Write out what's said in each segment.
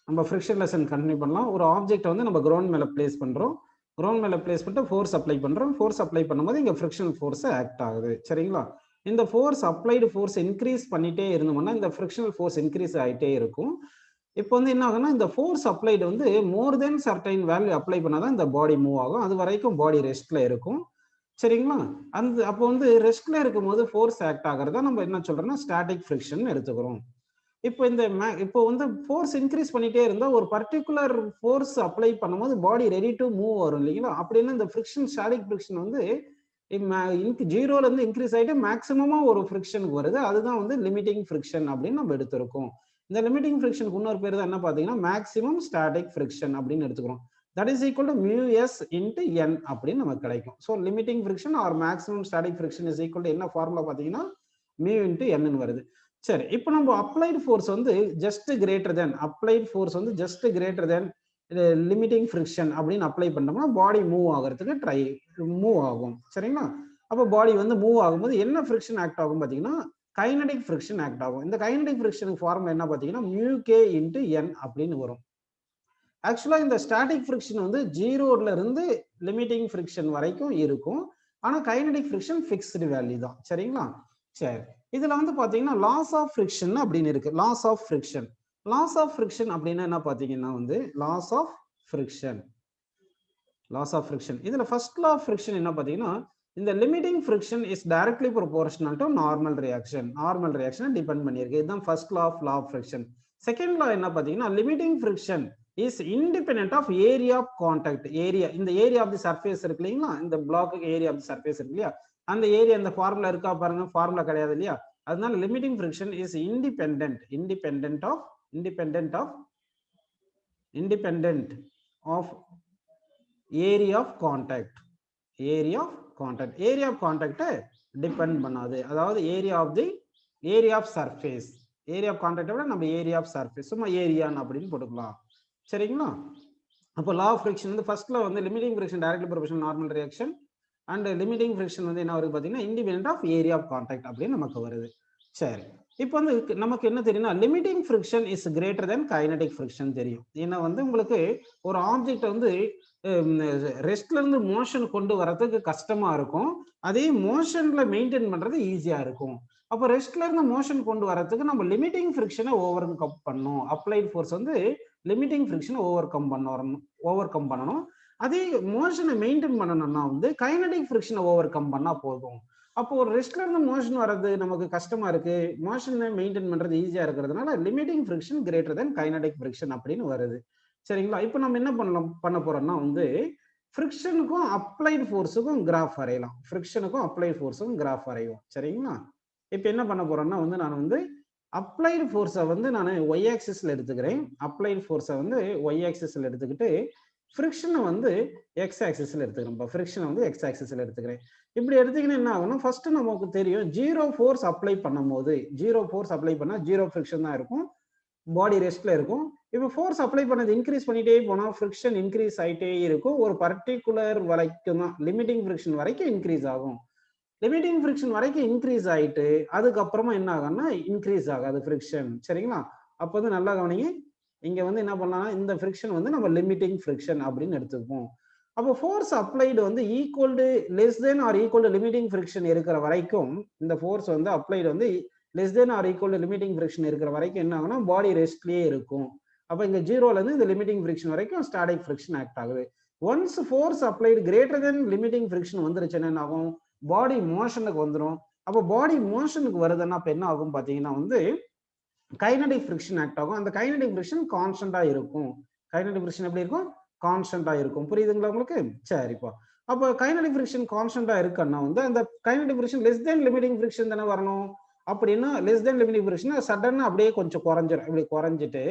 நம்ம friction lesson continue பண்ணலாம். ஒரு ஆப்ஜெக்ட் வந்து நம்ம கிரவுண்ட் மேல பிளேஸ் பண்றோம். கிரவுண்ட் மேல பிளேஸ் பண்ணிட்டு ஃபோர்ஸ் அப்ளை பண்றோம். ஃபோர்ஸ் அப்ளை பண்ணும்போது இங்க ஃப்ரிக்ஷனல் ஃபோர்ஸ் ஆக்ட் ஆகுது. சரிங்களா? இந்த ஃபோர்ஸ் அப்ளைடு ஃபோர்ஸ் இன்க்ரீஸ் பண்ணிட்டே இருந்தோம்னா இந்த ஃப்ரிக்ஷனல் ஃபோர்ஸ் இன்க்ரீஸ் ஆயிட்டே இருக்கும். இப்போ வந்து என்ன ஆகும்னா இந்த ஃபோர்ஸ் அப்ளைடு வந்து மோர் தென் சர்டைன் வேல்யூ அப்ளை பண்ணாதான் இந்த பாடி மூவ் ஆகும். அது வரைக்கும் பாடி ரெஸ்ட்ல இருக்கும். சரிங்களா? அந்த அப்போ வந்து ரெஸ்ட்ல இருக்கும்போது ஃபோர்ஸ் ஆக்ட் ஆகிறத நம்ம என்ன சொல்றோம்னா ஸ்டாட்டிக் ஃப்ரிக்ஷன் எடுத்துக்கிறோம். இப்போ இப்போ வந்து ஃபோர்ஸ் இன்க்ரீஸ் பண்ணிட்டே இருந்தா ஒரு பர்டிகுலர் ஃபோர்ஸ் அப்ளை பண்ணும்போது பாடி ரெடி டு மூவ் வரும் இல்லைங்களா? அப்படின்னு இந்த ஃப்ரிக்ஷன் ஸ்டாட்டிக் ஃப்ரிக்ஷன் வந்து ஜீரோல இருந்து இன்க்ரீஸ் ஆயிட்டு மேக்ஸிமமா ஒரு ஃப்ரிக்ஷனுக்கு வருது. அதுதான் வந்து லிமிட்டிங் ஃப்ரிக்ஷன் அப்படின்னு நம்ம எடுத்திருக்கோம். இந்த லிமிட்டிங் ஃப்ரிக்ஷனுக்கு இன்னொரு பேர் தான் என்ன பாத்தீங்கன்னா மேக்ஸிமம் ஸ்டாட்டிக் ஃப்ரிக்ஷன் அப்படின்னு எடுத்துக்கிறோம். That is equal to mu S into N அப்படின்னு நமக்கு கிடைக்கும். So limiting friction or maximum static friction is equal to என்ன ஃபார்முலா பாத்தீங்கன்னா மியூ இன்டு என் வருது. சரி, இப்போ நம்ம அப்ளைடு ஃபோர்ஸ் வந்து just greater than applied force வந்து just greater than limiting friction அப்படின்னு அப்ளை பண்ணோம்னா பாடி மூவ் ஆகிறதுக்கு மூவ் ஆகும். சரிங்களா? அப்போ பாடி வந்து மூவ் ஆகும்போது என்ன ஃப்ரிக்ஷன் ஆக்ட் ஆகும் பார்த்தீங்கன்னா கைனடிக் ஃப்ரிக்ஷன் ஆக்ட் ஆகும். இந்த கைனடிக் ஃப்ரிக்ஷனுக்கு ஃபார்முலா என்ன பார்த்தீங்கன்னா மியூ கே இன்டு என் அப்படின்னு வரும். ஆக்சுவலா இந்த ஸ்டாட்டிக் ஃப்ரிக்ஷன் வந்து ஜீரோல இருந்து லிமிட்டிங் ஃப்ரிக்ஷன் வரைக்கும் இருக்கும். ஆனா கைனடிக் ஃப்ரிக்ஷன் ஃபிக்ஸ்டு வேல்யூ தான். சரிங்களா? சரி, இதுல வந்து பாத்தீங்கன்னா லாஸ் ஆஃப் ஃப்ரிக்ஷன் அப்படின்னு இருக்கு. Loss of friction. Loss of friction அப்படின்னா என்ன பாத்தீங்கன்னா வந்து loss of friction. Loss of friction இதுல ஃபர்ஸ்ட் லா ஆஃப் ஃப்ரிக்ஷன் என்ன பாத்தீங்கன்னா இந்த limiting friction is directly proportional to normal reaction. Normal reaction depend பண்ணியிருக்கு. இதுதான் first law of friction. Second law என்ன பாத்தீங்கன்னா limiting friction is independent of area of contact. Area, இந்த area of the surface இருக்கு இல்லைங்களா? இந்த block area of the surface இருக்கு இல்லையா? அந்த ஏரியா இந்த ஃபார்முலா இருக்கா பாருங்க, ஃபார்முலா கிடையாது இல்லையா? அதனால limiting friction is independent of area of contact. Area of contact area of contact depend பண்ணாது. அதாவது area of surface. Area of contact விட நம்ம ஏரியா ஆஃப் சர்ஃபேஸ் சும்மா ஏரியான்னு அப்படின்னு போட்டுக்கலாம். சரிங்களா? அப்போ லா ஆஃப் ஃப்ரிக்ஷன் வந்து ஃபர்ஸ்ட்ல வந்து limiting friction directly proportional normal reaction and limiting friction வந்து என்ன வருது பாத்தீங்கன்னா independent of area of contact அப்படின்னு நமக்கு வருது. சரி, இப்போ வந்து நமக்கு என்ன தெரியும்னா limiting friction is greater than kinetic friction தெரியும். ஏன்னா வந்து உங்களுக்கு ஒரு ஆப்ஜெக்ட் வந்து ரெஸ்ட்ல இருந்து மோஷன் கொண்டு வரதுக்கு கஷ்டமா இருக்கும். அதே மோஷன்ல மெயின்டைன் பண்றது ஈஸியா இருக்கும். அப்போ ரெஸ்ட்ல இருந்து மோஷன் கொண்டு வரதுக்கு நம்ம லிமிட்டிங் ஃப்ரிக்ஷனை ஓவர் கம் பண்ணணும். அப்ளைட் ஃபோர்ஸ் வந்து லிமிட்டிங் ஃப்ரிக்ஷனை ஓவர் கம் பண்ணணும். அதே மோஷனை மெயின்டைன் பண்ணணும்னா வந்து கைனடிக் ஃப்ரிக்ஷனை ஓவர் கம் பண்ணா போதும். அப்போ ஒரு ரெஸ்ட்ல இருந்து மோஷன் வர்றது நமக்கு கஷ்டமா இருக்கு, மோஷனை மெயின்டைன் பண்றது ஈஸியா இருக்கிறதுனால limiting friction greater than kinetic friction அப்படின்னு வருது. சரிங்களா? இப்போ நம்ம என்ன பண்ண போறோம்னா வந்து ஃப்ரிக்ஷனுக்கும் அப்ளைட் ஃபோர்ஸுக்கும் கிராஃப் வரையலாம். ஃப்ரிக்ஷனுக்கும் அப்ளைட் ஃபோர்ஸுக்கும் கிராஃப் வரையும். சரிங்களா? இப்போ என்ன பண்ண போறேன்னா வந்து நான் வந்து அப்ளைடு ஃபோர்ஸை வந்து நான் ஒய் ஆக்சிஸ்ல எடுத்துக்கிறேன். அப்ளைடு ஃபோர்ஸை வந்து ஒய் ஆக்சிஸ்ல எடுத்துக்கிட்டு ஃப்ரிக்ஷனை வந்து எக்ஸ் ஆக்சிஸ்ல எடுத்துக்கிறேன். இப்போ ஃப்ரிக்ஷனை வந்து எக்ஸ் ஆக்சிஸ்ல எடுத்துக்கிறேன். இப்படி எடுத்துக்கினா என்ன ஆகும்னா ஃபர்ஸ்ட் நமக்கு தெரியும் ஜீரோ ஃபோர்ஸ் அப்ளை பண்ணும்போது ஜீரோ ஃப்ரிக்ஷன் தான் இருக்கும், பாடி ரெஸ்ட்ல இருக்கும். இப்போ ஃபோர்ஸ் அப்ளை பண்ணது இன்க்ரீஸ் பண்ணிட்டே போனா ஃப்ரிக்ஷன் இன்க்ரீஸ் ஆயிட்டே இருக்கும். ஒரு பர்டிகுலர் வரைக்கும் தான் லிமிட்டிங் ஃப்ரிக்ஷன் வரைக்கும் இன்க்ரீஸ் ஆகும். லிமிட்டிங் ஃப்ரிக்ஷன் வரைக்கும் இன்க்ரீஸ் ஆயிட்டு அதுக்கப்புறமா என்ன ஆகும்னா இன்க்ரீஸ் ஆகாது ஃப்ரிக்ஷன். சரிங்களா? அப்போ வந்து நல்லா கவனிங்க. இங்க வந்து என்ன பண்ணலாம், இந்த ஃப்ரிக்ஷன் வந்து நம்ம லிமிட்டிங் ஃப்ரிக்ஷன் அப்படின்னு எடுத்துப்போம். அப்போ ஃபோர்ஸ் அப்ளைடு வந்து equal to less than or equal to limiting friction இருக்கிற வரைக்கும் இந்த ஃபோர்ஸ் வந்து அப்ளைடு வந்து less than or equal to limiting friction இருக்கிற வரைக்கும் என்ன ஆகும்னா பாடி ரெஸ்ட்லயே இருக்கும். அப்போ இங்க ஜீரோல இருந்து இந்த லிமிட்டிங் ஃப்ரிக்ஷன் வரைக்கும் ஸ்டாட்டிக் ஃப்ரிக்ஷன் ஆக்ட் ஆகுது. Once force applied greater than limiting friction வந்துருச்சுன்னா என்ன ஆகும், பாடி மோஷனுக்கு வந்துடும். அப்போ பாடி மோஷனுக்கு வருதுன்னா அப்ப என்ன ஆகும் பாத்தீங்கன்னா வந்து கைனடிக் ஃப்ரிக்ஷன் ஆக்ட் ஆகும். அந்த கைனடிக் ஃப்ரிக்ஷன் கான்ஸ்டன்டா இருக்கும். கைனடிக் ஃப்ரிக்ஷன் எப்படி இருக்கும், கான்ஸ்டன்டா இருக்கும். புரியுதுங்களா உங்களுக்கு? சரிப்பா. அப்போ கைனடிக் ஃப்ரிக்ஷன் கான்ஸ்டன்டா இருக்குன்னா வந்து அந்த kinetic friction less than limiting friction தானே வரணும். அப்படின்னா லெஸ் தென் லிமிட்டிங் ஃப்ரிக்ஷன் சடனா அப்படியே கொஞ்சம் குறைஞ்சிரும். இப்படி குறைஞ்சிட்டு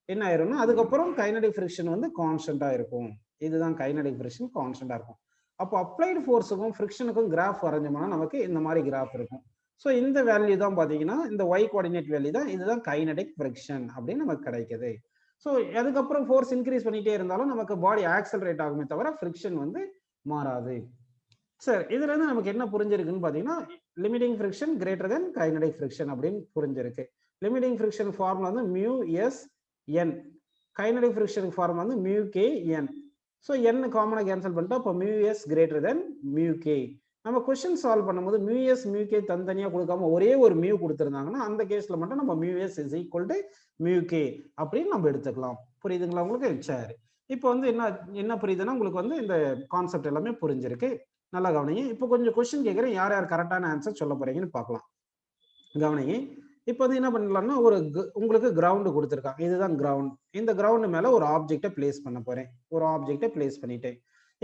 என்ன ஆயிரும்னா அதுக்கப்புறம் கைனடிக் ஃப்ரிக்ஷன் வந்து கான்ஸ்டன்டா இருக்கும். இதுதான் கைனடிக் ஃப்ரிக்ஷன் கான்ஸ்டன்டா இருக்கும். அப்போ அப்ளைடு ஃபோர்ஸுக்கும் ஃப்ரிக்ஷனுக்கும் கிராஃப் வரைஞ்சோம்னா நமக்கு இந்த மாதிரி கிராஃப் இருக்கும். ஸோ இந்த வேல்யூ தான் பார்த்தீங்கன்னா இந்த ஒய் கோஆர்டினேட் வேல்யூ தான், இதுதான் கைனடிக் ஃப்ரிக்ஷன் அப்படின்னு நமக்கு கிடைக்குது. ஸோ அதுக்கப்புறம் ஃபோர்ஸ் இன்க்ரீஸ் பண்ணிட்டே இருந்தாலும் நமக்கு பாடி ஆக்சலரேட் ஆகுமே தவிர ஃப்ரிக்ஷன் வந்து மாறாது. சார் இதுல இருந்து நமக்கு என்ன புரிஞ்சிருக்குன்னு பார்த்தீங்கன்னா limiting friction greater than kinetic friction அப்படின்னு புரிஞ்சிருக்கு. லிமிட்டிங் ஃப்ரிக்ஷன் ஃபார்முலா வந்து mu S N kinetic friction form வந்து mu K N. So N காமனாக கேன்சல் பண்ணிட்டா அப்போ mu S greater than mu K. நம்ம கொஸ்டின் சால்வ் பண்ணும்போது மியூ எஸ் மியூ கே தனித்தனியாக கொடுக்காம ஒரே ஒரு மியூ கொடுத்துருந்தாங்கன்னா அந்த கேஸ்ல மட்டும் நம்ம mu S is equal to mu K அப்படின்னு நம்ம எடுத்துக்கலாம். புரியுதுங்களா உங்களுக்கு? சரி, இப்போ வந்து என்ன புரியுதுன்னா உங்களுக்கு வந்து இந்த கான்செப்ட் எல்லாமே புரிஞ்சிருக்கு. நல்லா கவனிங்க. இப்போ கொஞ்சம் கொஸ்டின் கேட்குறேன், யார் யார் கரெக்டான ஆன்சர் சொல்ல போறீங்கன்னு பார்க்கலாம். கவனிங்க. இப்போ வந்து என்ன பண்ணலாம்னா உங்களுக்கு கிரவுண்டு கொடுத்துருக்காங்க, இதுதான் கிரவுண்ட். இந்த கிரவுண்டு மேல ஒரு ஆப்ஜெக்டை பிளேஸ் பண்ண போறேன். ஒரு ஆப்ஜெக்டை பிளேஸ் பண்ணிட்டேன்.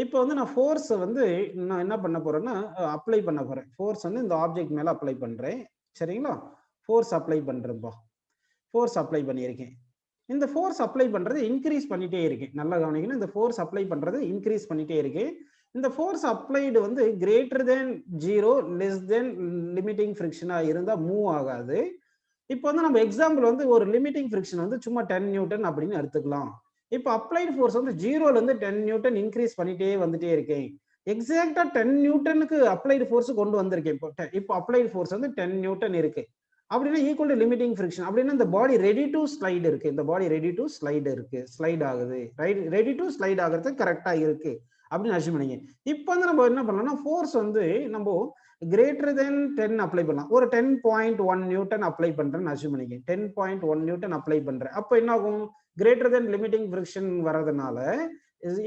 இப்போ வந்து நான் ஃபோர்ஸ் வந்து நான் என்ன பண்ண போறேன்னா அப்ளை பண்ண போறேன். ஃபோர்ஸ் வந்து இந்த ஆப்ஜெக்ட் மேல அப்ளை பண்றேன். சரிங்களா? ஃபோர்ஸ் அப்ளை பண்றேன்ப்பா. ஃபோர்ஸ் அப்ளை பண்ணியிருக்கேன். இந்த ஃபோர்ஸ் அப்ளை பண்றது இன்க்ரீஸ் பண்ணிட்டே இருக்கேன். நல்லா கவனிக்கணும். இந்த ஃபோர்ஸ் அப்ளை பண்றது இன்க்ரீஸ் பண்ணிட்டே இருக்கேன். இந்த ஃபோர்ஸ் அப்ளைடு வந்து greater than 0 less than limiting ஃப்ரிக்ஷனா இருந்தா மூவ் ஆகாது. இப்போ வந்து நம்ம எக்ஸாம்பிள் வந்து ஒரு லிமிட்டிங் ஃப்ரிக்ஷன் வந்து சும்மா 10 நியூட்டன் அப்படின்னு எடுத்துக்கலாம். இப்போ அப்ளைடு ஃபோர்ஸ் வந்து 0ல இருந்து 10 நியூட்டன் இன்க்ரீஸ் பண்ணிட்டே வந்துட்டே இருக்கேன். எக்ஸாக்டா 10 நியூட்டனுக்கு அப்ளைடு ஃபோர்ஸ் கொண்டு வந்திருக்கேன். இப்போ அப்ளைடு ஃபோர்ஸ் வந்து 10 நியூட்டன் இருக்கு அப்படின்னா ஈக்குவல் டு லிமிட்டிங் ஃப்ரிக்ஷன். அப்படின்னா இந்த பாடி ரெடி டு ஸ்லைடு இருக்கு. இந்த பாடி ரெடி டு ஸ்லைடு இருக்கு. ஸ்லைட் ஆகுது. ரெடி டு ஸ்லைட் ஆகிறது கரெக்டா இருக்கு அப்படின்னு அசியூம் பண்ணிங்க. இப்போ வந்து நம்ம என்ன பண்ணலாம்னா ஃபோர்ஸ் வந்து நம்ம கிரேட்டர் தென் 10 அப்ளை பண்ணலாம். ஒரு 10.1 நியூட்டன் அப்ளை பண்றேன்னு அசியூம் பண்ணிங்க. 10.1 நியூட்டன் அப்ளை பண்றேன். அப்போ என்ன ஆகும்? கிரேட்டர் தென் லிமிட்டிங் ஃப்ரிக்ஷன் வரதுனால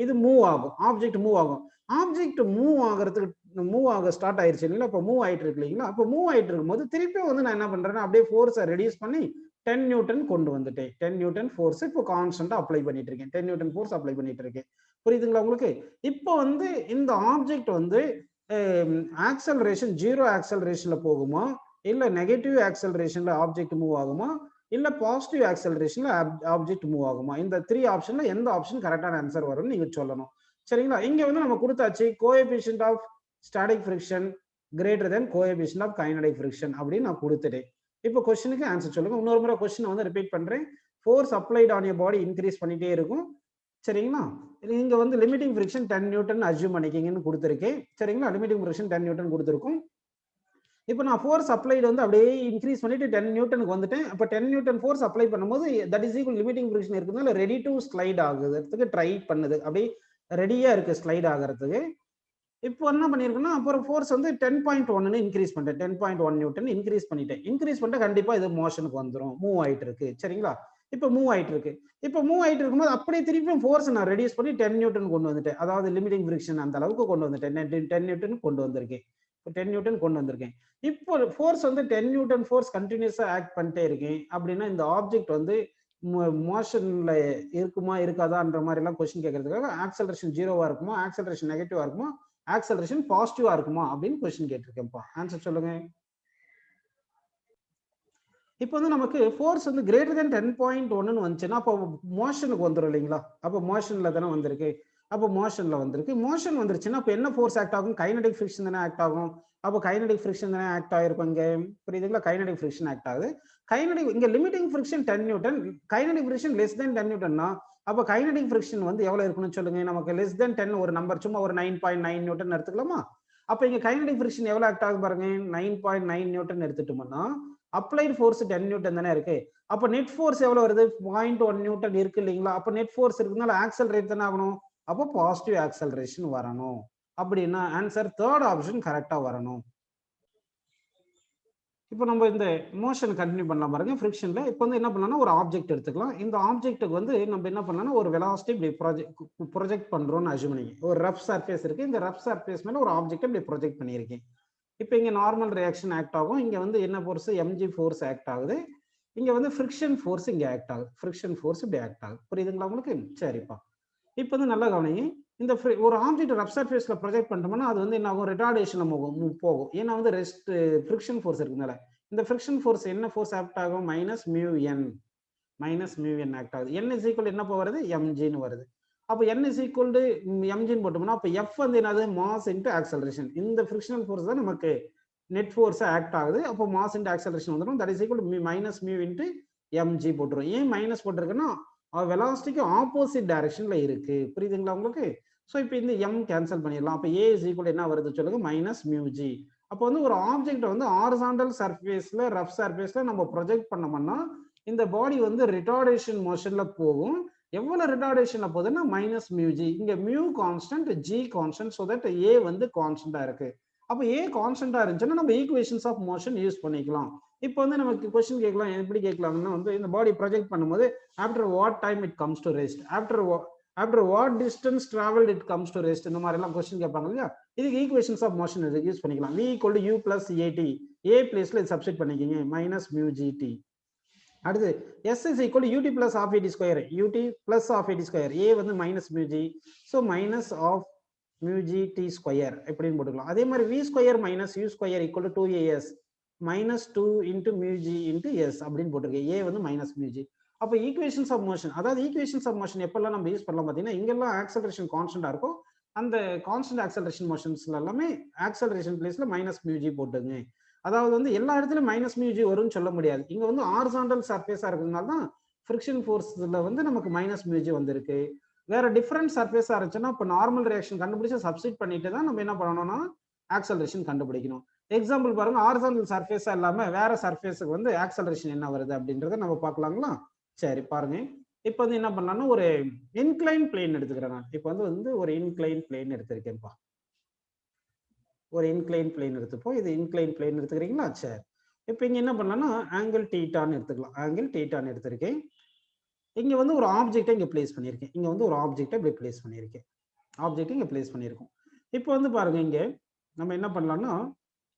இது மூவ் ஆகும். ஆப்ஜெக்ட் மூவ் ஆகும். ஆப்ஜெக்ட் மூவ் ஆக ஸ்டார்ட் ஆயிருச்சு இல்லைங்களா? அப்போ மூவ் ஆயிட்டு இருக்கு இல்லைங்களா? அப்போ மூவ் ஆயிட்டு இருக்கும்போது திருப்பி வந்து நான் என்ன பண்றேன்னா அப்படியே ஃபோர்ஸை ரெடியூஸ் பண்ணி 10 நியூட்டன் கொண்டு வந்துட்டேன். 10 நியூட்டன் ஃபோர்ஸ் இப்போ கான்ஸ்டன்டா அப்ளை பண்ணிட்டு இருக்கேன். 10 நியூட்டன் ஃபோர்ஸ் அப்ளை பண்ணிட்டு இருக்கேன். புரியுதுங்களா உங்களுக்கு? இப்போ வந்து இந்த ஆப்ஜெக்ட் வந்து ஆக்சலரேஷன் 0 ஆக்சலரேஷன்ல போகுமா, இல்ல நெகட்டிவ் ஆக்சலரேஷன்ல ஆப்ஜெக்ட் மூவ் ஆகுமா, இல்ல பாசிட்டிவ் ஆக்சலரேஷன்ல ஆப்ஜெக்ட் மூவ் ஆகுமா? இந்த 3 ஆப்ஷன்ல எந்த ஆப்ஷன் கரெக்டான ஆன்சர் வரும்னு நீங்க சொல்லணும். சரிங்களா? இங்க வந்து நம்ம கொடுத்தாச்சு coefficient of static friction greater than coefficient of kinetic friction அப்படின்னு நான் கொடுத்துட்டேன். இப்போ கொஸ்டினுக்கு ஆன்சர் சொல்லுங்க. இன்னொரு முறை கொஸ்டின் வந்து ரிப்பீட் பண்றேன். Force applied on your body increase பண்ணிட்டே இருக்கும். சரிங்களா? இங்க வந்து லிமிட்டிங் ஃப்ரிக்ஷன் 10 நியூட்டன் அஸ்யூம் பண்ணிக்கிங்கன்னு கொடுத்துருக்கேன். சரிங்களா? லிமிட்டிங் ஃப்ரிக்ஷன் 10 நியூட்டன் கொடுத்துருக்கும். இப்போ நான் ஃபோர்ஸ் அப்ளைடு வந்து அப்படியே இன்க்ரீஸ் பண்ணிட்டு 10 நியூட்டனுக்கு வந்துட்டேன். அப்போ 10 நியூட்டன் ஃபோர்ஸ் அப்ளை பண்ணும்போது that is equal limiting friction இருக்கிறதுனால ரெடி டு ஸ்லைட் ஆகுறதுக்கு ட்ரை பண்ணுது. அப்படியே ரெடியா இருக்கு ஸ்லைட் ஆகிறதுக்கு. இப்போ என்ன பண்ணிருக்குன்னா அப்புறம் ஃபோர்ஸ் வந்து 10.1 இன்க்ரீஸ் பண்ணிட்டேன். 10.1 நியூட்டன் இன்க்ரீஸ் பண்ணிட்டேன். இன்க்ரீஸ் பண்ணிட்டு கண்டிப்பா இது மோஷனுக்கு வந்துடும். மூவ் ஆயிட்டு இருக்கு. சரிங்களா? இப்போ மூவ் ஆயிட்டு இருக்கு. இப்போ மூவ் ஆயிட்டு இருக்கும்போது அப்படியே திருப்பியும் ஃபோர்ஸ் நான் ரெடியூஸ் பண்ணி 10 நியூட்டன் கொண்டு வந்துட்டேன். அதாவது லிமிட்டிங் ஃப்ரிக்ஷன் அந்த அளவுக்கு கொண்டு வந்துட்டேன். 10 நியூட்டன் கொண்டு வந்திருக்கேன். 10 நியூட்டன் கொண்டு வந்திருக்கேன். இப்போ ஃபோர்ஸ் வந்து 10 நியூட்டன் ஃபோர்ஸ் கண்டினியூஸா ஆக்ட் பண்ணிட்டே இருக்கேன் அப்படின்னா இந்த ஆப்ஜெக்ட் வந்து மோஷன்ல இருக்குமா இருக்காதான்ற மாதிரி எல்லாம் கொஸ்டின் கேட்கறதுக்காக ஆக்சலரேஷன் 0வா இருக்குமா, ஆக்சலரேஷன் நெகட்டிவா இருக்குமா, ஆக்சலரேஷன் பாசிட்டிவா இருக்குமா அப்படின்னு கொஸ்டின் கேட்டிருக்கேன்ப்பா. ஆன்சர் சொல்லுங்க. இப்போ வந்து நமக்கு ஃபோர்ஸ் வந்து கிரேட்டர் தென் 10.1 வந்துச்சுன்னா அப்போ மோஷனுக்கு வந்துடும் இல்லைங்களா? அப்போ மோஷன்ல தானே வந்திருக்கு. அப்போ மோஷன்ல வந்திருக்கு. மோஷன் வந்துருச்சுன்னா அப்போ என்ன ஃபோர்ஸ் ஆக்ட் ஆகும்? கைனடிக் ஃப்ரிக்ஷன் தானே ஆக்ட் ஆகும். அப்போ கைனடிக் ஃப்ரிக்ஷன் தானே ஆக்ட் ஆயிருக்கும் இங்க. புரியுதுங்களா? கைனடிக் ஃப்ரிக்ஷன் ஆக்ட் ஆகுது. கைனடிக் இங்க limiting friction 10 Newton, kinetic friction less than 10 நியூட்டன்னா அப்போ கைனடிக் ஃப்ரிக்ஷன் வந்து எவ்வளவு இருக்குன்னு சொல்லுங்க. நமக்கு லெஸ் தென் 10 ஒரு நம்பர் சும்மா ஒரு 9.9 நியூட்டன் எடுத்துக்கலாமா? அப்போ இங்க கைனடிக் ஃப்ரிக்ஷன் எவ்வளவு ஆக்ட் ஆகுது பாருங்க. 9.9 நியூட்டன் எடுத்துட்டோம்னா அப்ளைட் ஃபோர்ஸ் 10 நியூட்டன் தானே இருக்கு. அப்ப நெட் ஃபோர்ஸ் எவ்வளவு வருது? 0.1 நியூட்டன் இருக்கு இல்லைங்களா? அப்ப நெட் ஃபோர்ஸ் இருக்குனால ஆக்சலரேட் தானே ஆகணும். அப்போ பாசிட்டிவ் ஆக்சலரேஷன் வரணும். அப்படின்னா ஆன்சர் தேர்ட் ஆப்ஷன் கரெக்டா வரணும். இப்போ நம்ம இந்த மோஷன் கண்டினியூ பண்ணலாம் பாருங்க. ஃப்ரிக்ஷன்ல இப்போ வந்து என்ன பண்ணலாம்னா ஒரு ஆப்ஜெக்ட் எடுத்துக்கலாம். இந்த ஆப்ஜெக்ட்டுக்கு வந்து நம்ம என்ன பண்ணலாம்னா ஒரு வெலாசிட்டி இப்படி ப்ரொஜெக்ட் பண்றோம்னு அஸ்யூம் பண்ணிங்க. ஒரு ரஃப் சர்ஃபேஸ் இருக்கு. இந்த ரஃப் சர்ஃபேஸ் மேல ஒரு ஆப்ஜெக்ட் இப்படி ப்ரொஜெக்ட் பண்ணியிருக்கேன். இப்போ இங்க நார்மல் ரியாக்ஷன் ஆக்ட் ஆகும். இங்க வந்து என்ன ஃபோர்ஸ்? mg ஃபோர்ஸ் ஆக்ட் ஆகுது. இங்க வந்து ஃப்ரிக்ஷன் ஃபோர்ஸ் இங்க ஆக்ட் ஆகுது. ஃப்ரிக்ஷன் ஃபோர்ஸ் இப்படி ஆக்ட் ஆகுது. புரியுதுங்களா உங்களுக்கு? சரிப்பா. இப்போ வந்து நல்லா கவனிங்க. இந்த ஒரு ஆப்ஜெக்ட் ரஃப் சர்ஃபேஸ்ல ப்ரொஜெக்ட் பண்ணிட்டோம்னா அது வந்து என்ன ஆகும்? ரிட்டார்டேஷன்ல போகும். ஏன்னா வந்து ரெஸ்ட் ஃப்ரிக்ஷன் ஃபோர்ஸ் இருக்குனால. இந்த ஃப்ரிக்ஷன் ஃபோர்ஸ் என்ன ஃபோர்ஸ் ஆக்ட் ஆகும்? மைனஸ் மியூ என் ஆக்ட் ஆகுது. n இஸ் ஈக்குவல் என்ன வருது? mgன்னு வருது. அப்போ n இஸ் ஈக்குவல் டு mgன்னு போட்டோம்னா அப்போ f வந்து என்னது? Mass into acceleration. இந்த ஃப்ரிக்ஷனல் ஃபோர்ஸ் தான் நமக்கு நெட் ஃபோர்ஸ் ஆக்ட் ஆகுது. அப்போ மாஸ் இன்டு ஆக்சலரேஷன் வந்துடும். That is equal to minus mu into mg போட்டுரும். ஏன் மைனஸ் போட்டிருக்குன்னா வெலாசிட்டிக்கு ஆப்போசிட் டைரக்ஷன்ல இருக்கு. புரியுதுங்களா உங்களுக்கு? ஸோ இப்போ இந்த m கேன்சல் பண்ணிடலாம். அப்போ a இஸ் ஈக்குவல் என்ன வருது சொல்லுங்க? Minus mu g. அப்போ வந்து ஒரு ஆப்ஜெக்ட் வந்து ஹாரிசான்டல் சர்ஃபேஸ்ல ரஃப் சர்ஃபேஸ்ல நம்ம ப்ரொஜெக்ட் பண்ணோம்னா இந்த பாடி வந்து ரிட்டார்டேஷன் மோஷன்ல போகும். எவ்வளவு ரிட்டார்டேஷன்ல போகுதுன்னா மைனஸ் மியூ ஜி. இங்க mu constant, g constant, so that A வந்து கான்ஸ்டன்டா இருக்கு. அப்போ ஏ கான்ஸ்டன்டா இருந்துச்சுன்னா நம்ம ஈக்குவேஷன்ஸ் ஆஃப் மோஷன் யூஸ் பண்ணிக்கலாம். இப்போ வந்து நமக்கு கொஸ்டின் கேட்கலாம், எப்படி கேட்கலாம்னா வந்து இந்த பாடி ப்ரொஜெக்ட் பண்ணும்போது after what time it comes to rest, after what distance travelled it comes to rest, இந்த மாதிரி எல்லாம் கொஸ்டின் கேட்பாங்க இல்லையா. இதுக்கு ஈக்குவேஷன்ஸ் ஆஃப் மோஷன் யூஸ் பண்ணிக்கலாம். v = u + at, a பிளேஸ்ல இது சப்ஸ்டிட் பண்ணிக்கிங்க, மைனஸ் மியூ ஜிடி. அடுத்து s is equal to ut plus half at square, ut plus half at square, a வந்து minus mu G, so minus of mu G T square எப்படின்னு போட்டுக்கலாம். அதே மாதிரி v square minus u square = 2as minus 2 into mu G into S அப்படின்னு போட்டிருக்கேன். a வந்து minus mu G. அப்போ equations of motion, அதாவது ஈக்குவேஷன்ஸ் ஆஃப் மோஷன் எப்பெல்லாம் நம்ம யூஸ் பண்ணலாம் பார்த்தீங்கன்னா, இங்கெல்லாம் ஆக்சலரேஷன் கான்ஸ்டன்டா இருக்கும். அந்த கான்ஸ்டன்ட் ஆக்சலரேஷன் மோஷன்ஸ்ல எல்லாமே ஆக்சலரேஷன் பிளேஸ்ல மைனஸ் மியூ ஜி போட்டுங்க. அதாவது வந்து எல்லா இடத்துலயும் மைனஸ் மியூ ஜி வரும்னு சொல்ல முடியாது. இங்க வந்து ஹாரிசான்டல் சர்ஃபேஸா இருக்கிறதுனால தான் ஃப்ரிக்ஷன் ஃபோர்ஸ்ல வந்து நமக்கு மைனஸ் மியூ ஜி வந்திருக்கு. வேற டிஃபரெண்ட் சர்ஃபேஸா இருந்துச்சுன்னா இப்போ நார்மல் ரியாக்ஷன் கண்டுபிடிச்சு சப்ஸ்டிட் பண்ணிட்டு தான் நம்ம என்ன பண்ணணும்னா ஆக்சலரேஷன் கண்டுபிடிக்கணும். எக்ஸாம்பிள் பாருங்க, ஹாரிசான்டல் சர்ஃபேஸா இல்லாம வேற சர்ஃபேஸுக்கு வந்து ஆக்சலரேஷன் என்ன வருது அப்படின்றத நம்ம பார்க்கலாங்களா. சரி பாருங்க, இப்போ வந்து என்ன பண்ணலாம்னா ஒரு இன்க்ளைன் பிளேன் எடுத்துக்கிறேன். நான் இப்போ வந்து ஒரு இன்க்ளைன் பிளேன் எடுத்திருக்கேன்ப்பா. ஒரு இன்க்ளைன் பிளேன் எடுத்துப்போம். இது இன்க்ளைன் பிளேன் எடுத்துக்கிறீங்களா. சரி, இப்போ இங்க என்ன பண்ணலாம்னா ஆங்கிள் தீட்டான்னு எடுத்துக்கலாம். ஆங்கிள் தீட்டான்னு எடுத்திருக்கேன். இங்க வந்து ஒரு ஆப்ஜெக்டை இங்க பிளேஸ் பண்ணியிருக்கேன். இங்க வந்து ஒரு ஆப்ஜெக்டை இப்படி பிளேஸ் பண்ணியிருக்கேன். ஆப்ஜெக்ட் இங்க பிளேஸ் பண்ணியிருக்கோம். இப்போ வந்து பாருங்க, இங்க நம்ம என்ன பண்ணலாம்னா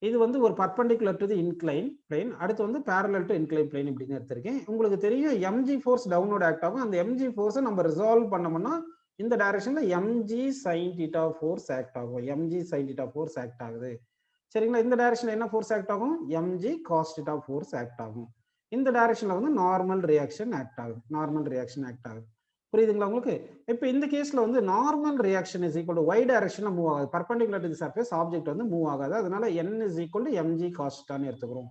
இது வந்து ஒரு perpendicular to the incline plane, அடுத்து வந்து பேரலல் டு இன்க்ளைன் பிளேன் இப்படின்னு எடுத்திருக்கேன். உங்களுக்கு தெரியும் mg ஃபோர்ஸ் டவுன்வர்ட் ஆக்ட் ஆகும். அந்த mg ஃபோர்ஸை நம்ம ரிசால்வ் பண்ணோம்னா இந்த டைரக்ஷன்ல mg sin θ ஃபோர்ஸ் ஆக்ட் ஆகும். mg sin θ ஃபோர்ஸ் ஆக்ட் ஆகுது. சரிங்களா. இந்த டைரக்ஷன்ல என்ன ஃபோர்ஸ் ஆக்ட் ஆகும்? mg cos θ ஃபோர்ஸ் ஆக்ட் ஆகும். இந்த டைரக்ஷன்ல வந்து நார்மல் ரியாக்ஷன் ஆக்ட் ஆகுது. நார்மல் ரியாக்ஷன் ஆக்ட் ஆகுது. புரியுதுங்களா உங்களுக்கு? இப்போ இந்த கேஸ்ல வந்து normal reaction is equal to y டைரக்ஷன்ல மூவ் ஆகுது. Perpendicular to the surface object வந்து மூவ் ஆகாது. அதனால n is equal to mg cos θ ன்னு எடுத்துக்கிறோம்.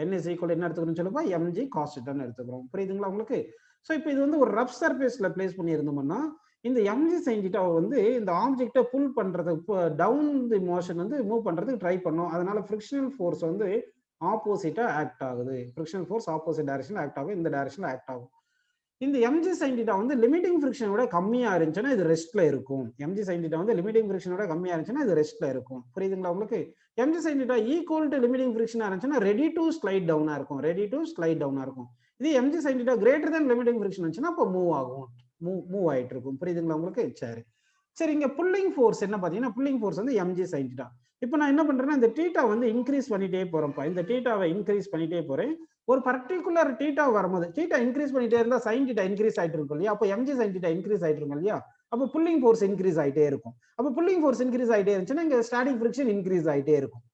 n இஸ் ஈக்குவல் என்ன எடுத்துக்கிறோம்னு சொல்லுப்பா, mg cos θ ன்னு எடுத்துக்கிறோம். புரியுதுங்களா உங்களுக்கு? ஸோ இப்போ இது வந்து ஒரு ரஃப் சர்ஃபேஸ்ல பிளேஸ் பண்ணி இருந்தோம்னா இந்த mg sin θ வந்து இந்த ஆப்ஜெக்டை புல் பண்றதுக்கு டவுன் தி மோஷன் வந்து மூவ் பண்றதுக்கு ட்ரை பண்ணும். அதனால ஃப்ரிக்ஷனல் ஃபோர்ஸ் வந்து ஆப்போசிட்டா ஆக்ட் ஆகுது. ஃப்ரிக்ஷனல் ஃபோர்ஸ் ஆப்போசிட் டைரக்ஷன்ல ஆக்ட் ஆகும். இந்த டைரக்ஷன்ல ஆக்ட் ஆகும். இந்த mg sin θ வந்து லிமிட்டிங் ஃப்ரிக்ஷன் விட கம்மியா இருந்துச்சுன்னா இது ரெஸ்ட்ல இருக்கும். mg sin θ வந்து லிமிட்டிங் ஃப்ரிக்ஷன் விட கம்மியா இருந்துச்சுன்னா இது ரெஸ்ட்ல இருக்கும். புரியுதுங்களா உங்களுக்கு? mg sin θ equal to limiting ஃப்ரிக்ஷனா இருந்துச்சுன்னா ரெடி டு ஸ்லைட் டவுனா இருக்கும். ரெடி டு ஸ்லைட் டவுனா இருக்கும். இது mg sin θ greater than limiting friction இருந்துச்சுன்னா அப்போ மூவ் ஆகும். மூவ் ஆயிட்டு இருக்கும். புரியுதுங்களா உங்களுக்கு? சரி சரி, இங்க புல்லிங் ஃபோர்ஸ் என்ன பாத்தீங்கன்னா, புல்லிங் ஃபோர்ஸ் வந்து mg sin θ. இப்போ நான் என்ன பண்றேன்னா இந்த θ வந்து இன்க்ரீஸ் பண்ணிட்டே போறேன்ப்பா. இந்த θவை இன்க்ரீஸ் பண்ணிட்டே போறேன். ஒரு பர்டிகுலர் θ வரும்போது θ இன்க்ரீஸ் பண்ணிட்டே இருந்தா sin θ இன்க்ரீஸ் ஆயிட்டு இருக்கும் இல்லையா. அப்போ mg sin θ இன்க்ரீஸ் ஆயிட்டு இருக்கும் இல்லையா. அப்போ புல்லிங் ஃபோர்ஸ் இன்க்ரீஸ் ஆயிட்டே இருக்கும். அப்போ புல்லிங் ஃபோர்ஸ் இன்க்ரீஸ் ஆயிட்டே இருந்துச்சுன்னா இங்க ஸ்டாட்டிக் ஃப்ரிக்ஷன் இன்க்ரீஸ் ஆயிட்டே இருக்கும்.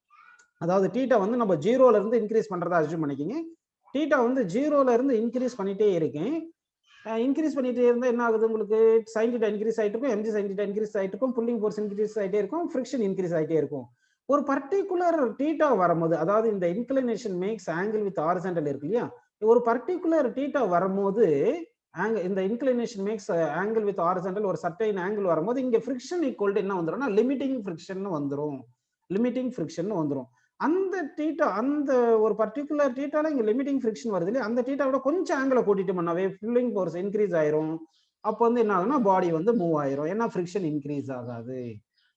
அதாவது θ வந்து நம்ம 0ல இருந்து இன்க்ரீஸ் பண்றதா அஸ்யூம் பண்ணிக்கிங்க. θ வந்து 0ல இருந்து இன்க்ரீஸ் பண்ணிட்டே இருக்கேன். இன்க்ரீஸ் பண்ணிட்டே இருந்தா என்ன ஆகுது உங்களுக்கு? sin θ இன்க்ரீஸ் ஆயிட்டு இருக்கும், mg sin θ இன்க்ரீஸ் ஆயிட்டு இருக்கும், புல்லிங் ஃபோர்ஸ் இன்க்ரீஸ் ஆயிட்டே இருக்கும், ஃப்ரிக்ஷன் இன்க்ரீஸ் ஆயிட்டே இருக்கும். ஒரு பர்டிகுலர் θ வரும்போது, அதாவது இந்த inclination makes angle with horizontal இருக்கு இல்லையா, ஒரு பர்டிகுலர் θ வரும்போது இந்த inclination makes angle with horizontal ஒரு சர்டைன் ஆங்கிள் வரும்போது இங்க ஃப்ரிக்ஷன் ஈக்குவல் டு என்ன வந்துரும்னா லிமிட்டிங் ஃப்ரிக்ஷன் வந்துரும். லிமிட்டிங் ஃப்ரிக்ஷன் வந்துரும். அந்த θ அந்த ஒரு பர்டிகுலர் θல இங்க லிமிட்டிங் ஃப்ரிக்ஷன் வருது இல்லையா, அந்த θ விட கொஞ்சம் ஆங்கிளை கூட்டிட்டு பண்ணாவே புல்லிங் ஃபோர்ஸ் இன்க்ரீஸ் ஆயிரும். அப்போ வந்து என்ன ஆகுதுன்னா பாடி வந்து மூவ் ஆயிரும். ஏன்னா ஃப்ரிக்ஷன் இன்க்ரீஸ் ஆகாது.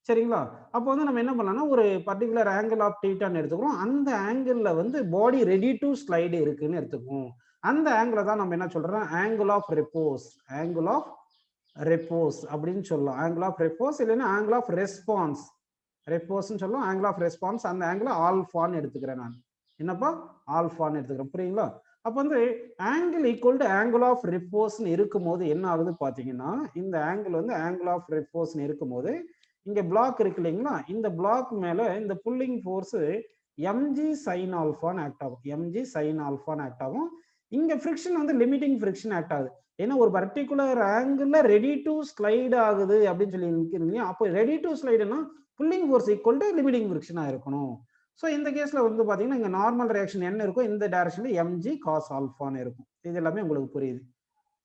சரிங்களா. அப்போ வந்து நம்ம என்ன பண்ணலாம்னா ஒரு பர்டிகுலர் ஆங்கிள் ஆஃப் θன்னு எடுத்துக்கிறோம். அந்த ஆங்கிள் வந்து பாடி ரெடி டு ஸ்லைடு இருக்குன்னு எடுத்துக்குவோம். அந்த ஆங்கிளை தான் நம்ம என்ன சொல்றோம், angle of repose. Angle of repose அப்படின்னு சொல்லலாம். ஆங்கிள் ஆஃப் ரெப்போஸ் இல்லைன்னா ஆங்கிள் ஆஃப் ரெஸ்பான்ஸ். ரெப்போஸ்ன்னு சொல்லுவோம். ஆங்கிள் ஆஃப் ரெஸ்பான்ஸ் அந்த ஆங்கிள் ஆல்ஃபான்னு எடுத்துக்கிறேன் நான். என்னப்பா? ஆல்ஃபான்னு எடுத்துக்கிறேன். புரியுங்களா? அப்போ வந்து angle equal to angle of ரெப்போஸ்ன்னு இருக்கும்போது என்ன ஆகுது பாத்தீங்கன்னா, இந்த ஆங்கிள் வந்து ஆங்கிள் ஆஃப் ரெப்போஸ்ன்னு இருக்கும்போது இங்க பிளாக் இருக்கு இல்லைங்களா, இந்த பிளாக் மேல இந்த புல்லிங் ஃபோர்ஸ் mg sin ஆல்ஃபான்னு ஆக்ட் ஆகும். mg sin ஆல்ஃபான்னு ஆக்ட் ஆகும். இங்க ஃப்ரிக்ஷன் வந்து லிமிட்டிங் ஃப்ரிக்ஷன் ஆக்ட் ஆகுது. ஏன்னா ஒரு particular angle ready to slide ஆகுது அப்படின்னு சொல்லி நிக்கிறீங்க. அப்போ ரெடி டு ஸ்லைடுனா pulling force equal to limiting ஃப்ரிக்ஷனா இருக்கணும். ஸோ இந்த கேஸ்ல வந்து பாத்தீங்கன்னா இங்க நார்மல் ரியாக்ஷன் என்ன இருக்கும், இந்த டைரக்ஷன்ல mg cos ஆல்ஃபான்னு இருக்கும். இது எல்லாமே உங்களுக்கு புரியுது.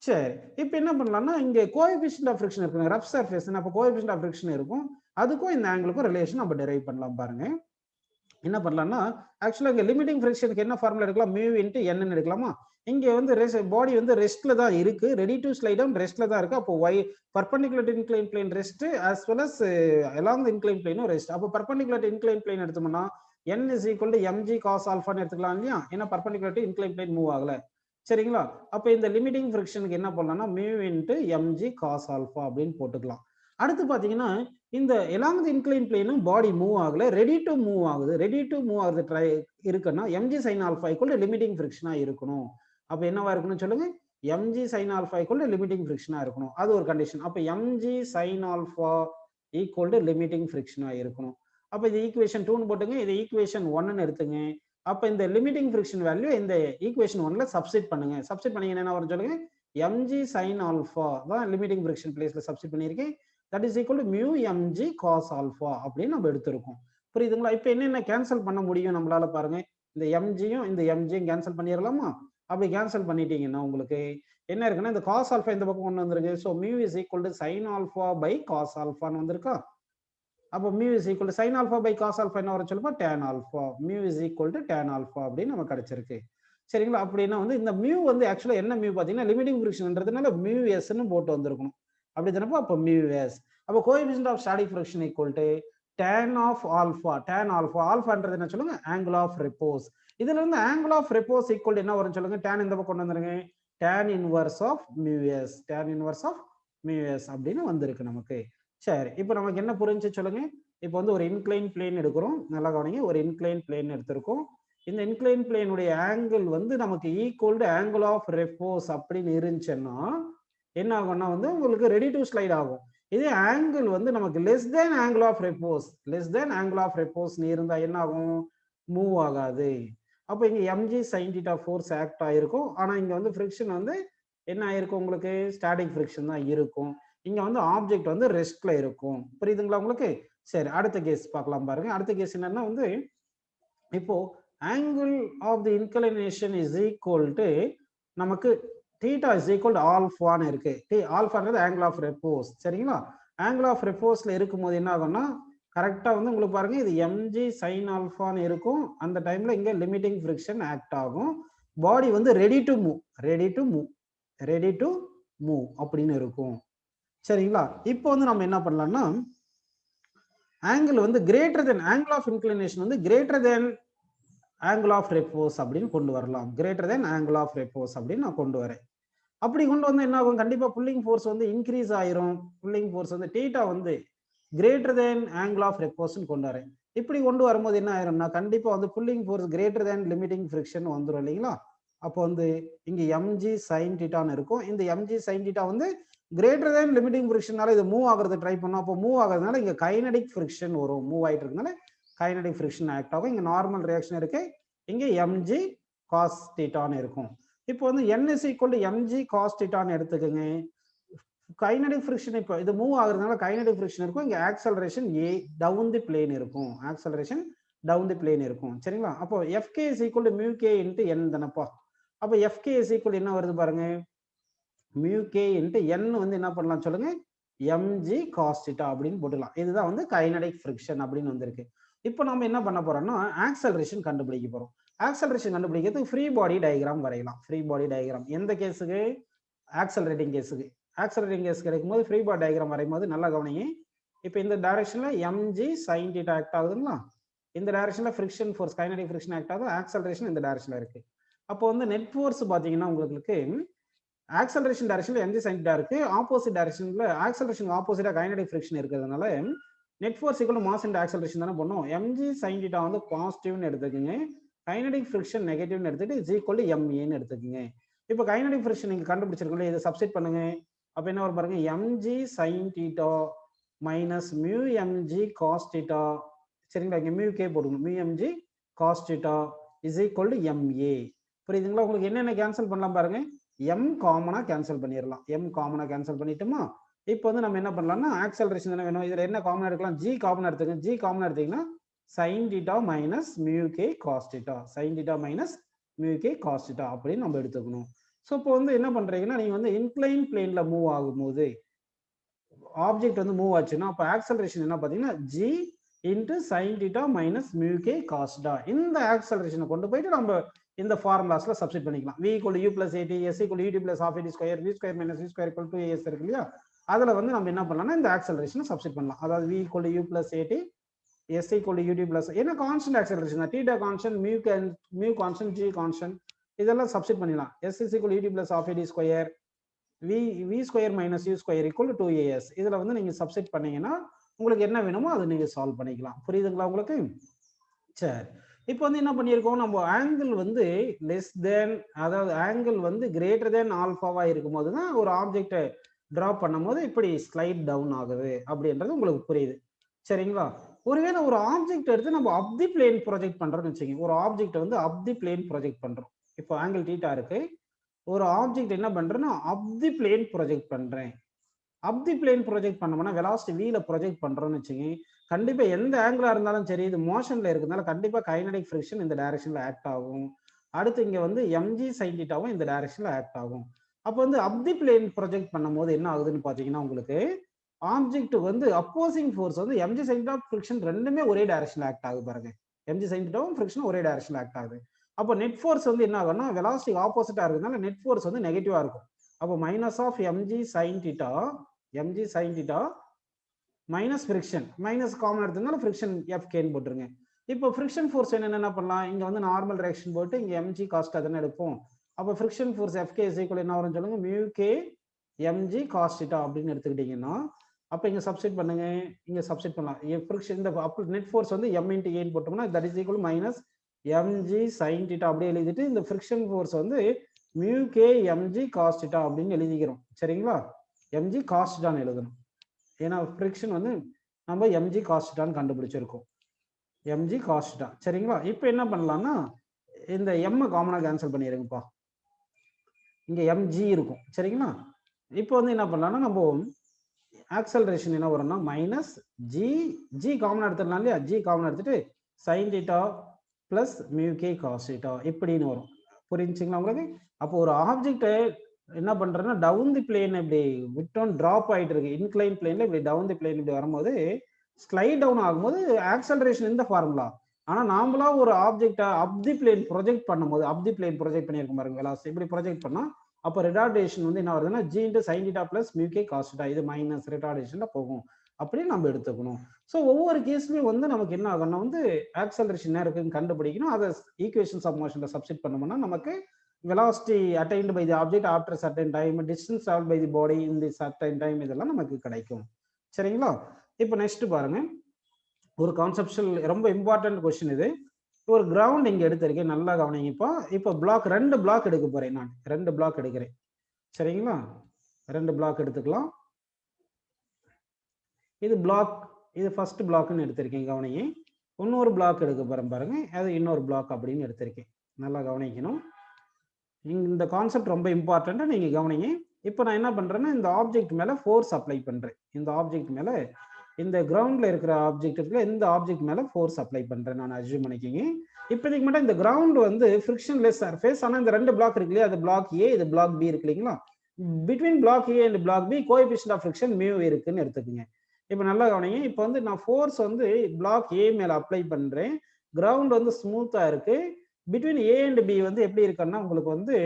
சரி, இப்போ என்ன பண்ணலாம்னா இங்க கோஎஃபிஷியன்ட் ஆஃப் ஃப்ரிக்ஷன் இருக்கு, ரஃப் சர்ஃபேஸ், அப்போ கோஎஃபிஷியன்ட் ஆஃப் ஃப்ரிக்ஷன் இருக்கும். அதுக்கும் இந்த ஆங்கிளுக்கும் ரிலேஷன் நம்ம டெரைவ் பண்ணலாம். பாருங்க என்ன பண்ணலாம்னா, ஆக்சுவலா இங்க லிமிட்டிங் ஃப்ரிக்ஷனுக்கு என்ன ஃபார்முலா எடுக்கலாம், மியூ இன்ட்டு n எடுக்கலாமா. இங்க வந்து பாடி வந்து ரெஸ்ட்ல தான் இருக்கு, ரெடி டு ஸ்லைட் டவுன் ரெஸ்ட்ல தான் இருக்கு. அப்போ perpendicular to incline plane rest as well as along the inclined plane rest. அப்போ பர்பெண்டிகுலர் டு இன்க்ளைன் பிளேன் எடுத்தோம்னா n is equal to mg cos alpha ன்னு எடுத்துக்கலாம் இல்லையா? ஏன்னா perpendicular to incline plane move ஆகல. சரிங்களா? அப்ப இந்த லிமிட்டிங் ஃபிரிக்ஷனுக்கு என்ன பண்ணலாம்னா mu into mg cos alpha அப்படின்னு போட்டுக்கலாம். அடுத்து பாத்தீங்கன்னா இந்த along the inclined plane body move ஆகல, ரெடி டு மூவ் ஆகுது. ரெடி டு மூவ் ஆகுது இருக்குன்னா mg sin alpha equal to limiting ஃபிரிக்ஷனா இருக்கணும். அப்ப என்னவா இருக்கணும் சொல்லுங்க? mg sin alpha equal to limiting ஃபிரிக்ஷனா இருக்கணும். அது ஒரு கண்டிஷன். அப்ப mg sin alpha equal to limiting ஃபிரிக்ஷனா இருக்கணும். அப்ப இது ஈக்குவேஷன் 2 ன்னு போட்டுங்க, இது ஈக்குவேஷன் 1 ன்னு எடுத்துங்க. அப்ப இந்த லிமிட்டிங் ஃபிரிக்ஷன் வேல்யூ இந்த ஈக்குவேஷன் 1ல சப்ஸ்டிட் பண்ணுங்க. சப்ஸ்டிட் பண்ணீங்கன்னா என்ன வரும் சொல்லுங்க? mg sin alpha தான் லிமிட்டிங் ஃபிரிக்ஷன் பிளேஸ்ல சப்ஸ்டிட் பண்ணியிருக்கேன். That is equal to mu mg cos alpha அப்படின்னு நம்ம எடுத்திருக்கோம். புரியுதுங்களா? இப்போ என்னென்ன கேன்சல் பண்ண முடியும் நம்மளால பாருங்க. இந்த mgயும் இந்த mgயும் கேன்சல் பண்ணிடலாமா? அப்படி கேன்சல் பண்ணிட்டீங்கன்னா உங்களுக்கு என்ன இருக்குன்னா இந்த cos alpha இந்த பக்கம் கொண்டு வந்திருக்கு. So mu is equal to sin alpha by cos alpha ன்னு வந்திருக்கா? அப்போ mu is equal to sin alpha by cos alpha என்ன வர சொல்லுப்பா? tan alpha. mu is equal to tan alpha அப்படின்னு நமக்கு கிடைச்சிருக்கு. சரிங்களா? அப்படின்னா வந்து இந்த mu வந்து ஆக்சுவலா என்ன mu பாத்தீங்கன்னா லிமிட்டிங் ஃபிரிக்ஷன்ன்றதுனால mu s ன்னு போட்டு வந்திருக்கணும். அப்படி தானப்பா? அப்போ mu s. அப்போ coefficient of static friction equal to tan of alpha. tan alpha ஆல்பான்றது என்ன சொல்லுங்க? Angle of repose. இதுல இருந்து ஆங்கிள் ஆஃப் ரெப்போஸ் ஈக்குவல் என்ன வரும் சொல்லுங்க? tan இந்த பக்கம் கொண்டு வந்துருங்க. tan inverse of mu s. tan inverse of mu s அப்படின்னு வந்திருக்கு நமக்கு. சரி, இப்போ நமக்கு என்ன புரிஞ்சு சொல்லுங்க? இப்போ வந்து ஒரு இன்க்ளைன் பிளேன் எடுக்கிறோம். நல்லா கவனிங்க, ஒரு இன்க்ளைன் பிளேன் எடுத்திருக்கோம். இந்த இன்க்ளைன் பிளேனுடைய ஆங்கிள் வந்து நமக்கு equal to angle of repose அப்படின்னு இருந்துச்சுன்னா என்ன ஆகும்னா வந்து உங்களுக்கு ரெடி டு ஸ்லைட் ஆகும். இதே ஆங்கிள் வந்து நமக்கு less than angle of repose, less than angle of repose இருந்தா என்ன ஆகும்? மூவ் ஆகாது. அப்போ இங்க mg sin theta force act ஆயிருக்கும். ஆனா இங்க வந்து ஃபிரிக்ஷன் வந்து என்ன ஆயிருக்கும்? உங்களுக்கு ஸ்டாட்டிக் ஃபிரிக்ஷன் தான் இருக்கும். இங்க வந்து ஆப்ஜெக்ட் வந்து ரெஸ்ட்ல இருக்கும். புரியுதுங்களா உங்களுக்கு? சரி, அடுத்த கேஸ் பார்க்கலாம் பாருங்க. அடுத்த கேஸ் என்னன்னா வந்து இப்போ angle of the inclination is equal to நமக்கு theta is equal to ஆல்பான்னு இருக்கு. ஆல்பான்றது ஆங்கிள் ஆஃப் ரெப்போஸ். சரிங்களா? ஆங்கிள் ஆஃப் ரெப்போஸ்ல இருக்கும்போது என்ன ஆகும்னா கரெக்டா வந்து உங்களுக்கு பாருங்க இது mg sin alphaன்னு இருக்கும். அந்த டைம்ல இங்க லிமிட்டிங் ஃபிரிக்ஷன் ஆக்ட் ஆகும். பாடி வந்து ready to move, ready to move, ready to move அப்படின்னு இருக்கும். சரிங்களா? இப்போ வந்து நம்ம என்ன பண்ணலாம்னா ஆங்கிள் வந்து greater than angle of inclination வந்து greater than angle of repose அப்படின்னு கொண்டு வரலாம். Greater than angle of repose அப்படின்னு நான் கொண்டு வரேன். அப்படி கொண்டு வந்து என்ன ஆகும்? கண்டிப்பா புல்லிங் ஃபோர்ஸ் வந்து இன்க்ரீஸ் ஆயிரும். புல்லிங் ஃபோர்ஸ் வந்து தீட்டா வந்து கிரேட்டர் தென் ஆங்கிள் ஆஃப் ரெப்போஸ்ன்னு கொண்டு வரேன். இப்படி கொண்டு வரும்போது என்ன ஆயிரும்னா கண்டிப்பா வந்து pulling force greater than limiting friction வந்துடும் இல்லைங்களா? அப்போ வந்து இங்க mg sin thetaன்னு இருக்கும். இந்த mg sin theta வந்து கிரேட்டர் தென் லிமிட்டிங் ஃபிரிக்ஷனால இது மூவ் ஆகுறது ட்ரை பண்ணோம். அப்போ மூவ் ஆகுறதுனால இங்க கைனடிக் ஃபிரிக்ஷன் வரும். மூவ் ஆயிட்டு இருக்கனால கைனடிக் ஃபிரிக்ஷன் ஆக்ட் ஆகும். இங்க நார்மல் ரியாக்ஷன் இருக்கு. இங்க mg cos thetaன்னு இருக்கும். இப்போ வந்து n is equal to mg cos thetaன்னு எடுத்துக்கோங்க. கைனடிக் ஃபிரிக்ஷன் இப்போ இது மூவ் ஆகுறதுனால கைனடிக் ஃபிரிக்ஷன் இருக்கும். இங்க acceleration a down the plane இருக்கும். ஆக்சலரேஷன் டவுன் தி பிளேன் இருக்கும். சரிங்களா? அப்போ fk is equal to mu k into n தானப்பா. அப்போ fk is equal என்ன வருது பாருங்க? mu k into n வந்து என்ன பண்ணலாம் சொல்லுங்க? mg cos theta அப்படின்னு போட்டுக்கலாம். இதுதான் வந்து கைனடிக் ஃபிரிக்ஷன் அப்படின்னு வந்திருக்கு. இப்போ நம்ம என்ன பண்ண போறோம்னா ஆக்சலரேஷன் கண்டுபிடிக்க போறோம். ஆக்சலரேஷன் கண்டுபிடிக்கிறதுக்கு ஃப்ரீ பாடி டயக்ராம் வரையலாம். ஃப்ரீ பாடி டயக்ராம் எந்த கேஸுக்கு? ஆக்சலரேட்டிங் கேஸுக்கு. ஆக்சலரேட்டிங் கேஸ் கிடைக்கும்போது ஃப்ரீ பாடி டயக்ராம் வரையும் போது நல்லா கவனிங்க. இப்போ இந்த டைரக்ஷன்ல mg sin theta ஆக்ட் ஆகுதுங்களா? இந்த டைரக்ஷன்ல friction force kinetic friction act ஆகுது. ஆக்சலரேஷன் இந்த டைரக்ஷன்ல இருக்கு. அப்போ வந்து நெட் ஃபோர்ஸ் பாத்தீங்கன்னா உங்களுக்கு ஆக்சலரேஷன் டைரக்ஷன்ல mg sin theta இருக்கு. ஆப்போசிட் டைரக்ஷன்ல ஆக்சலரேஷன் ஆப்போசிட்டா கைனடிக் ஃபிரிக்ஷன் இருக்கிறதுனால net force equal to mass into acceleration தானே பண்ணும். mg sin theta வந்து பாசிட்டிவ்னு எடுத்துக்கோங்க. கைனடிக் ஃபிரிக்ஷன் நெகட்டிவ்னு எடுத்துட்டு இஸ் ஈக்குவல் டு ma ன்னு எடுத்துக்கோங்க. இப்போ கைனடிக் ஃபிரிக்ஷன் நீங்க கண்டுபிடிச்சிருக்கீங்க, இதை சப்ஸ்டிட் பண்ணுங்க. அப்ப என்ன வரும் பாருங்க? mg sin theta minus mu mg cos theta. சரிங்களா? இங்க mu k போடுங்க. mu mg cos theta is equal to ma. புரியுதுங்களா? உங்களுக்கு என்னென்ன கேன்சல் பண்ணலாம் பாருங்க. m காமனா கேன்சல் பண்ணிடலாம். m காமனா கேன்சல் பண்ணிட்டோமா? இப்போ வந்து நம்ம என்ன பண்ணலாம்னா ஆக்சலரேஷன் என்ன வேணும்? இதுல என்ன காமனா எடுக்கலாம்? g காமனா எடுத்துங்க. g காமனா எடுத்தீங்கன்னா sin theta minus mu k cos theta. sin theta minus mu k cos theta அப்படின்னு நம்ம எடுத்துக்கணும். ஸோ இப்போ வந்து என்ன பண்றீங்கன்னா நீங்க வந்து இன்க்ளைன் பிளேன்ல மூவ் ஆகும்போது ஆப்ஜெக்ட் வந்து மூவ் ஆச்சுன்னா அப்போ ஆக்சலரேஷன் என்ன பார்த்தீங்கன்னா g into sin theta minus mu k cos theta. இந்த ஆக்சலரேஷனை கொண்டு போயிட்டு நம்ம இந்த ஃபார்முலாஸ்ல சப்ஸ்டிட் பண்ணிக்கலாம். v = u + at, s = ut + half at square, v square - v square = 2as இருக்கு இல்லையா? அதுல வந்து நம்ம என்ன பண்ணலாம்னா இந்த ஆக்சலரேஷனை சப்ஸ்டிட் பண்ணலாம். அதாவது v = u + at, s = ut + ஏன்னா கான்ஸ்டன்ட் ஆக்சலரேஷன் தான். θ constant, mu constant, g constant, இதெல்லாம் சப்ஸ்டிட் பண்ணிடலாம். s = ut + half at square, v square - u square = 2as. இதுல வந்து நீங்க சப்ஸ்டிட் பண்ணீங்கன்னா உங்களுக்கு என்ன வேணுமோ அதை நீங்க சால்வ் பண்ணிக்கலாம். புரியுதுங்களா உங்களுக்கு? சரி, இப்போ வந்து என்ன பண்ணியிருக்கோம், நம்ம ஆங்கிள் வந்து லெஸ் தேன், அதாவது ஆங்கிள் வந்து கிரேட்டர் தேன் ஆல்பாவா இருக்கும்போது தான் ஒரு ஆப்ஜெக்டை டிரா பண்ணும்போது இப்படி ஸ்லைட் டவுன் ஆகுது அப்படின்றது உங்களுக்கு புரியுது. சரிங்களா? ஒருவேளை ஒரு ஆப்ஜெக்ட் எடுத்து நம்ம அப் தி பிளேன் ப்ரொஜெக்ட் பண்றோம்னு வச்சுக்கோங்க. ஒரு ஆப்ஜெக்ட் வந்து அப் தி பிளேன் ப்ரொஜெக்ட் பண்றோம். இப்போ ஆங்கிள் θ இருக்கு. ஒரு ஆப்ஜெக்ட் என்ன பண்றேன்னா அப் தி பிளேன் ப்ரொஜெக்ட் பண்றேன். அப் தி பிளேன் ப்ரொஜெக்ட் பண்ணோம்னா வெலாசிட்டி v ல ப்ரொஜெக்ட் பண்றோம்னு வச்சுங்க, கண்டிப்பா எந்த ஆங்கிளா இருந்தாலும் சரி, இது மோஷன்ல இருக்கிறதுனால கண்டிப்பா கைனடிக் ஃபிரிக்ஷன் இந்த டைரக்ஷன்ல ஆக்ட் ஆகும். அடுத்து இங்க வந்து mg sin θவும் இந்த டைரக்ஷன்ல ஆக்ட் ஆகும். அப்போ வந்து அப் தி பிளேன் ப்ரொஜெக்ட் பண்ணும்போது என்ன ஆகுதுன்னு பாத்தீங்கன்னா, உங்களுக்கு ஆப்ஜெக்ட் வந்து அப்போசிங் ஃபோர்ஸ் வந்து mg sin θ ஃபிரிக்ஷன் ரெண்டுமே ஒரே டைரக்ஷன்ல ஆக்ட் ஆகுது பாருங்க. mg sin θவும் ஃபிரிக்ஷன் ஒரே டைரக்ஷன்ல ஆக்ட் ஆகுது. அப்போ நெட் ஃபோர்ஸ் வந்து என்ன ஆகும்னா வெலாசிட்டி ஆப்போசிட்டா இருக்கிறதுனால நெட் ஃபோர்ஸ் வந்து நெகட்டிவா இருக்கும். அப்போ -mg sin θ மைனஸ் ஃபிரிக்ஷன், மைனஸ் காமன் எடுத்ததுனால ஃபிரிக்ஷன் fkன்னு போட்டுருங்க. இப்போ ஃபிரிக்ஷன் ஃபோர்ஸ் என்ன பண்ணலாம், இங்க வந்து நார்மல் டைரக்ஷன் போட்டு இங்க mg cos θ தானே எடுப்போம். அப்போ ஃபிரிக்ஷன் ஃபோர்ஸ் fk = என்ன வரும்னு சொல்லுங்க, μk mg cos θ அப்படின்னு எடுத்துக்கிட்டீங்கன்னா, அப்போ இங்க சப்ஸ்டிட் பண்ணுங்க, இங்க சப்ஸ்டிட் பண்ணலாம். ஃபிரிக்ஷன் இந்த நெட் ஃபோர்ஸ் வந்து m × a போட்டோம்னா that is equal -mg sin θ அப்படியே எழுதிட்டு இந்த ஃபிரிக்ஷன் ஃபோர்ஸ் வந்து μk mg cos θ அப்படின்னு எழுதிக்கிறோம். சரிங்களா? mg cos θன்னு எழுதணும். ஏன்னா ஃபிரிக்ஷன் வந்து நம்ம mg cos θன்னு கண்டுபிடிச்சிருக்கோம். mg cos θ. சரிங்களா? இப்போ என்ன பண்ணலாம்னா இந்த m காமனா கேன்சல் பண்ணிடுங்கப்பா. இங்க mg இருக்கும். சரிங்களா? இப்போ வந்து என்ன பண்ணலாம்னா நம்ம ஆக்சலரேஷன் என்ன வரும்னா -g காமனா எடுத்துடலாம் இல்லையா? g காமனா எடுத்துட்டு sin θ பிளஸ் μk cos θ இப்படின்னு வரும். புரிஞ்சுங்களா உங்களுக்கு? அப்போ ஒரு ஆப்ஜெக்ட் என்ன பண்றேன்னா டவுன் தி பிளேன் இப்படி விட்டோன் டிராப் ஆயிட்டு இருக்கு. இன்க்ளைன் பிளேன்ல இப்படி டவுன் தி பிளேன் இப்படி வரும்போது ஸ்லைட் டவுன் ஆகும்போது ஆக்சலரேஷன் இந்த ஃபார்முலா. ஆனா நாமளா ஒரு ஆப்ஜெக்டை அப் தி பிளேன் ப்ரொஜெக்ட் பண்ணும்போது, அப் தி பிளேன் ப்ரொஜெக்ட் பண்ணியிருக்கும் பாருங்க வெலாசிட்டி இப்படி ப்ரொஜெக்ட் பண்ணா அப்போ ரிட்டார்டேஷன் வந்து என்ன வருதுன்னா g × sin θ plus μk cos θ, இது மைனஸ் ரிட்டார்டேஷன்ல போகும் அப்படின்னு நம்ம எடுத்துக்கணும். ஸோ ஒவ்வொரு கேஸ்லயும் வந்து நமக்கு என்ன ஆகும்னா வந்து ஆக்சலரேஷன் என்ன இருக்குன்னு கண்டுபிடிக்கணும். அதை ஈக்குவேஷன்ஸ் ஆஃப் மோஷன்ல சப்ஸ்டிட் பண்ணோம்னா நமக்கு velocity attained by the object after certain time, distance traveled by the body in the certain time, இதெல்லாம் நமக்கு கிடைக்கும். சரிங்களா? இப்போ நெக்ஸ்ட் பாருங்க, ஒரு கான்செப்ஷுவல் ரொம்ப இம்பார்ட்டன்ட் கொஸ்டின் இது. ஒரு கிரவுண்ட் இங்க எடுத்திருக்கேன், நல்லா கவனிங்கப்பா. இப்போ பிளாக் 2 பிளாக் எடுக்க போறேன். நான் 2 பிளாக் எடுக்கிறேன். சரிங்களா? 2 பிளாக் எடுத்துக்கலாம். இது பிளாக், இது ஃபர்ஸ்ட் பிளாக்னு எடுத்திருக்கேன், கவனிங்க. இன்னொரு பிளாக் எடுக்க போறேன் பாருங்க, அது இன்னொரு பிளாக் அப்படின்னு எடுத்திருக்கேன். நல்லா கவனிக்கணும். இந்த கான்செப்ட் ரொம்ப இம்பார்ட்டன்ட், நீங்க கவனிங்க. இப்போ நான் என்ன பண்றேன்னா இந்த ஆப்ஜெக்ட் மேல ஃபோர்ஸ் அப்ளை பண்றேன். இந்த ஆப்ஜெக்ட் மேல, இந்த கிரவுண்ட்ல இருக்கிற ஆப்ஜெக்ட் இருக்குல்ல, இந்த ஆப்ஜெக்ட் மேல ஃபோர்ஸ் அப்ளை பண்றேன் நான். அஸ்யூம் பண்ணிக்கிங்க. இப்போதைக்கு மட்டும் இந்த கிரவுண்ட் வந்து ஃபிரிக்ஷன்லெஸ் சர்ஃபேஸ். ஆனா இந்த 2 பிளாக் இருக்கு இல்லையா, அது பிளாக் ஏ, இது பிளாக் பி இருக்கு இல்லைங்களா? Between block A and block B coefficient of friction mu இருக்குன்னு எடுத்துக்கோங்க. இப்போ நல்லா கவனிங்க. இப்போ வந்து நான் ஃபோர்ஸ் வந்து பிளாக் ஏ மேல அப்ளை பண்றேன். கிரவுண்ட் வந்து ஸ்மூத்தா இருக்கு. பிட்வீன் ஏ அண்ட் பி வந்து எப்படி இருக்குன்னா உங்களுக்கு வந்து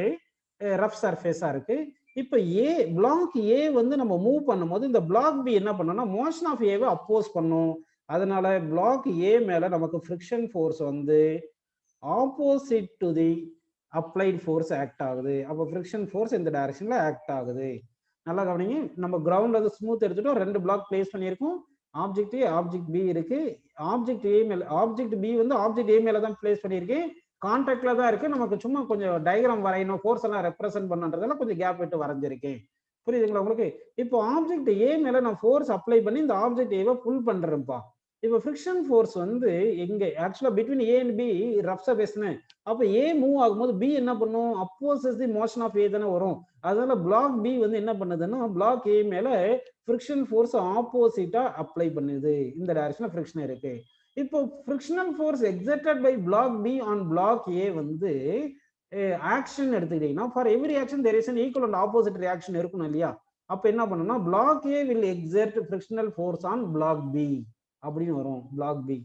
ரஃப் சர்ஃபேஸா இருக்கு. இப்போ ஏ பிளாக் ஏ வந்து நம்ம மூவ் பண்ணும்போது இந்த பிளாக் பி என்ன பண்ணோம்னா மோஷன் ஆஃப் ஏவை அப்போஸ் பண்ணும். அதனால பிளாக் ஏ மேல நமக்கு ஃபிரிக்ஷன் ஃபோர்ஸ் வந்து opposite to the applied force act ஆகுது. அப்போ ஃபிரிக்ஷன் ஃபோர்ஸ் இந்த டைரக்ஷன்ல ஆக்ட் ஆகுது. நல்லா கவனிங்க. நம்ம கிரவுண்ட் வந்து ஸ்மூத் எடுத்துட்டோம், 2 பிளாக் பிளேஸ் பண்ணியிருக்கோம். ஆப்ஜெக்ட் ஏ, ஆப்ஜெக்ட் பி இருக்கு. ஆப்ஜெக்ட் ஏ மேல, ஆப்ஜெக்ட் பி வந்து ஆப்ஜெக்ட் ஏ மேல தான் பிளேஸ் பண்ணியிருக்கேன். கான்டாக்ட்ல தான் இருக்கு. நமக்கு சும்மா கொஞ்சம் டயக்ராம் வரையணும், ஃபோர்ஸ் எல்லாம் ரெப்ரசென்ட் பண்ணன்றதெல்லாம் கொஞ்சம் கேப் விட்டு வரைஞ்சிருக்கேன். புரியுதுங்களா உங்களுக்கு? இப்போ ஆப்ஜெக்ட் ஏ மேல நான் ஃபோர்ஸ் அப்ளை பண்ணி இந்த ஆப்ஜெக்ட் ஏவை புல் பண்றேன்ப்பா. இப்போ ஃபிரிக்ஷன் ஃபோர்ஸ் வந்து எங்க ஆக்சுவலா between A and B rough சர்ஃபேஸ்னு. அப்போ ஏ மூவ் ஆகும்போது பி என்ன பண்ணும், opposite the motion of A தானே வரும். அதனால பிளாக் பி வந்து என்ன பண்ணுதுன்னா பிளாக் ஏ மேல ஃபிரிக்ஷன் ஃபோர்ஸ் ஆப்போசிட்டா அப்ளை பண்ணுது. இந்த டைரக்ஷன்ல ஃபிரிக்ஷன் இருக்கு. இப்போ frictional force exerted by block B on block A வந்து ஆக்ஷன் எடுத்துக்கிட்டீங்கன்னா for every action there is an equal and opposite reaction இருக்கணும் இல்லையா? அப்ப என்ன பண்ணணும்னா block A will exert frictional force on block B அப்படின்னு வரும். பிளாக் பி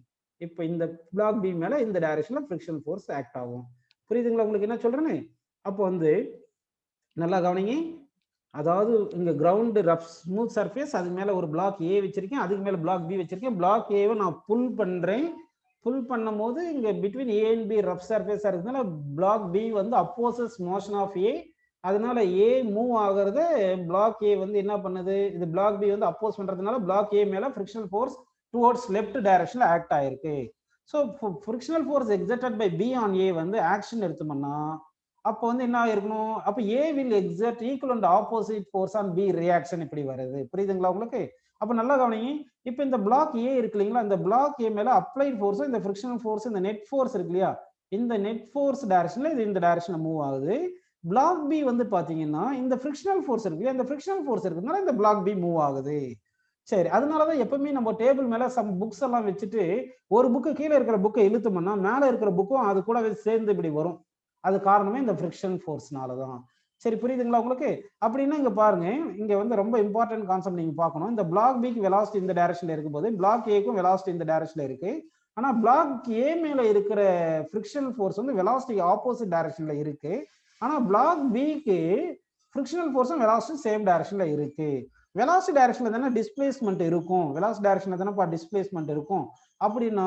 இப்போ இந்த பிளாக் பி மேல இந்த டைரக்ஷன்ல ஃபிரிக்ஷன் ஃபோர்ஸ் ஆக்ட் ஆகும். புரியுதுங்களா உங்களுக்கு என்ன சொல்றேன்னு? அப்போ வந்து நல்லா கவனிங்க. அதாவது இங்க கிரவுண்ட் ரஃப் ஸ்மூத் சர்ஃபேஸ், அதுக்கு மேல ஒரு பிளாக் ஏ வச்சிருக்கேன், அதுக்கு மேல பிளாக் பி வச்சிருக்கேன். பிளாக் ஏவை நான் புல் பண்றேன். புல் பண்ணும்போது இங்க between A and B rough சர்ஃபேஸா இருக்கிறதுனால பிளாக் பி வந்து அப்போசஸ் மோஷன் ஆஃப் ஏ. அதனால ஏ மூவ் ஆகுறது, பிளாக் ஏ வந்து என்ன பண்ணுது, இது பிளாக் பி வந்து அப்போஸ் பண்றதுனால பிளாக் ஏ மேல ஃப்ரிக்ஷனல் ஃபோர்ஸ் டுவர்ட்ஸ் லெஃப்ட் டைரக்ஷன்ல ஆக்ட் ஆயிருக்கு. So frictional force exerted by B on A வந்து ஆக்ஷன் எடுத்தோம்னா அப்போ வந்து என்ன இருக்கணும், அப்போ A will exert equal and opposite force on B reaction இப்படி வருது. புரியுதுங்களா உங்களுக்கு? அப்போ நல்லா கவனிங்க. இப்போ இந்த பிளாக் ஏ இருக்கு இல்லைங்களா, இந்த பிளாக் ஏ மேல அப்ளைட் ஃபோர்ஸ், இந்த ஃப்ரிக்ஷனல் ஃபோர்ஸ், இந்த நெட் ஃபோர்ஸ் இருக்கு இல்லையா, இந்த நெட் ஃபோர்ஸ் டைரக்ஷன்ல இது இந்த டைரக்ஷன்ல மூவ் ஆகுது. பிளாக் பி வந்து பாத்தீங்கன்னா இந்த ஃப்ரிக்ஷனல் ஃபோர்ஸ் இருக்கு இல்லையா, இந்த ஃப்ரிக்ஷனல் ஃபோர்ஸ் இருக்கிறதுனால இந்த பிளாக் பி மூவ் ஆகுது. சரி, அதனாலதான் எப்பவுமே நம்ம டேபிள் மேல சம் புக்ஸ் எல்லாம் வச்சுட்டு ஒரு புக்கு கீழே இருக்கிற புக்கை இழுத்தோம்னா மேல இருக்கிற புக்கும் அது கூட சேர்ந்து இப்படி வரும். அது காரணமே இந்த ஃப்ரிக்ஷன் ஃபோர்ஸ்னால தான். சரி, புரியுதுங்களா உங்களுக்கு? அப்படின்னா இங்க பாருங்க, இங்க வந்து ரொம்ப இம்பார்ட்டன்ட் கான்செப்ட் நீங்க பார்க்கணும். இந்த பிளாக் பிக்கு வெலாசிட்டி இந்த டைரக்ஷன்ல இருக்கும்போது பிளாக் ஏக்கும் வெலாசிட்டி இந்த டைரக்ஷன்ல இருக்கு. ஆனா பிளாக் ஏ மேல இருக்கிற ஃப்ரிக்ஷனல் ஃபோர்ஸ் வந்து வெலாசிட்டி ஆப்போசிட் டைரக்ஷன்ல இருக்கு. ஆனா பிளாக் பிக்கு ஃப்ரிக்ஷனல் ஃபோர்ஸும் வெலாசிட்டி சேம் டைரக்ஷன்ல இருக்கு. வெலாசிட்டி டைரக்ஷன்ல தானே டிஸ்பிளேஸ்மெண்ட் இருக்கும், வெலாசிட்டி டைரக்ஷன்ல தானே டிஸ்பிளேஸ்மெண்ட் இருக்கும். அப்படின்னா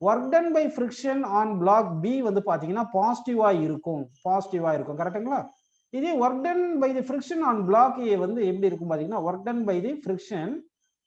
work done by friction on block B வந்து பாத்தீங்கன்னா பாசிட்டிவா இருக்கும், பாசிட்டிவா இருக்கும். கரெக்ட்டுங்களா? இதே work done by the friction on block A வந்து எப்படி இருக்கும் பாத்தீங்கன்னா, work done by the friction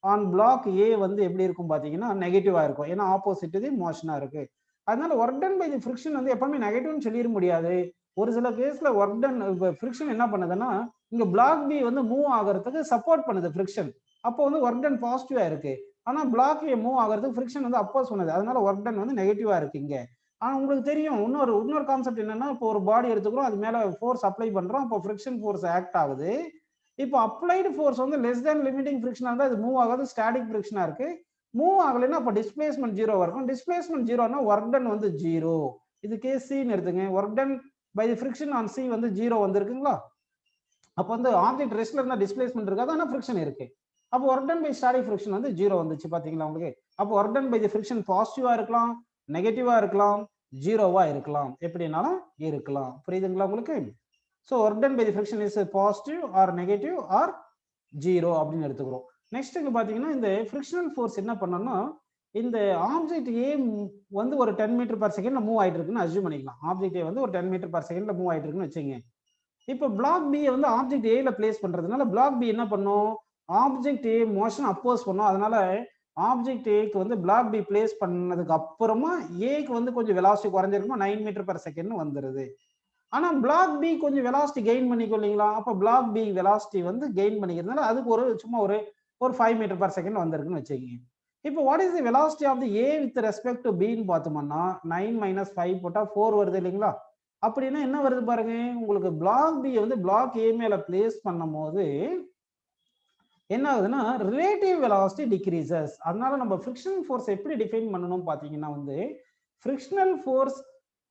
on block A வந்து எப்படி இருக்கும் பாத்தீங்கன்னா நெகட்டிவா இருக்கும். ஏன்னா ஆப்போசிட் தி மோஷனா இருக்கு. அதனால work done by the friction வந்து எப்பவுமே நெகட்டிவ்னு சொல்லிட முடியாது. ஒரு சில கேஸ்ல ஒர்க் டன் ஃப்ரிக்ஷன் என்ன பண்ணுதுன்னா இங்க பிளாக் பி வந்து மூவ் ஆகிறதுக்கு சப்போர்ட் பண்ணுது ஃப்ரிக்ஷன். அப்போ வந்து ஒர்க் டன் பாசிட்டிவா இருக்கு. ஆனா பிளாக் ஏ மூவ் ஆகிறதுக்கு ஃப்ரிக்ஷன் வந்து அப்போஸ் பண்ணுது. அதனால ஒர்க் டன் வந்து நெகட்டிவா இருக்கு இங்க. ஆனா உங்களுக்கு தெரியும் இன்னொரு கான்செப்ட் என்னன்னா, இப்போ ஒரு பாடி எடுத்துக்கிறோம், அது மேல ஃபோர்ஸ் அப்ளை பண்றோம், அப்போ ஃப்ரிக்ஷன் ஃபோர்ஸ் ஆக்ட் ஆகுது. இப்போ அப்ளைடு ஃபோர்ஸ் வந்து லெஸ் தேன் லிமிட்டிங் ஃப்ரிக்ஷனா இருந்தா அது மூவ் ஆகாது, ஸ்டாட்டிக் ஃப்ரிக்ஷனா இருக்கு. மூவ் ஆகலைன்னா அப்போ டிஸ்பிளேஸ்மெண்ட் ஜீரோவா இருக்கும். டிஸ்பிளேஸ்மெண்ட் ஜீரோனா ஒர்க் டன் வந்து ஜீரோ. இது கேஸ் சின்னு எடுத்துங்க. Work done by the friction on C வந்து ஜீரோ வந்திருக்குங்களா? அப்போ வந்து ஆப்ஜெக்ட் ரெஸ்ட்ல இருந்தா டிஸ்பிளேஸ்மெண்ட் இருக்காது, ஆனா ஃப்ரிக்ஷன் இருக்கு. அப்போ work done by static friction வந்து ஜீரோ வந்துச்சு பாத்தீங்களா உங்களுக்கு? அப்போ work done by the friction பாசிட்டிவா இருக்கலாம், நெகட்டிவா இருக்கலாம், ஜீரோவா இருக்கலாம், எப்படினாலும் இருக்கலாம். புரியுதுங்களா உங்களுக்கு? So work done by the friction is positive or negative or zero அப்படின்னு எடுத்துக்கிறோம். நெக்ஸ்ட் இங்க பாத்தீங்கன்னா இந்த ஃப்ரிக்ஷனல் ஃபோர்ஸ் என்ன பண்ணோம்னா, இந்த ஆப்ஜெக்ட் ஏ வந்து ஒரு 10 மீட்டர் பர் செகண்ட்ல மூவ் ஆயிட்டு இருக்குன்னு அஸ்யூம் பண்ணிக்கலாம். ஆப்ஜெக்ட் ஏ வந்து ஒரு 10 மீட்டர் பர் செகண்ட்ல மூவ் ஆயிட்டு இருக்குன்னு வச்சுங்க. இப்போ பிளாக் பி வந்து ஆப்ஜெக்ட் ஏல பிளேஸ் பண்றதுனால பிளாக் பி என்ன பண்ணும், ஆப்ஜெக்ட் ஏ மோஷன் அப்போஸ் பண்ணும். அதனால ஆப்ஜெக்ட் ஏக்கு வந்து பிளாக் பி பிளேஸ் பண்ணதுக்கு அப்புறமா ஏக்கு வந்து கொஞ்சம் வெலாசிட்டி குறைஞ்சிருக்குமா 9 மீட்டர் பர் செகண்ட் வந்துருது. ஆனா பிளாக் பி கொஞ்சம் வெலாசிட்டி கெயின் பண்ணிக்கும் இல்லைங்களா? அப்ப பிளாக் பி வெலாசிட்டி வந்து கெயின் பண்ணிக்கிறதுனால அதுக்கு ஒரு சும்மா ஒரு 5 மீட்டர் பர் செகண்ட் வந்திருக்குன்னு வச்சுக்கோங்க. இப்போ what is the velocity of the A with respect to பின்னு பார்த்தோம்னா 9 - 5 போட்டா 4 வருது இல்லைங்களா? அப்படின்னா என்ன வருது பாருங்க, உங்களுக்கு பிளாக் பி வந்து பிளாக் ஏ மேல பிளேஸ் பண்ணும் போது என்ன ஆகுதுன்னா ரிலேட்டிவ் வெலாசிட்டி டிக்ரீசஸ். அதனால நம்ம ஃப்ரிக்ஷனல் ஃபோர்ஸ் எப்படி டிஃபைன் பண்ணணும் பாத்தீங்கன்னா வந்து frictional force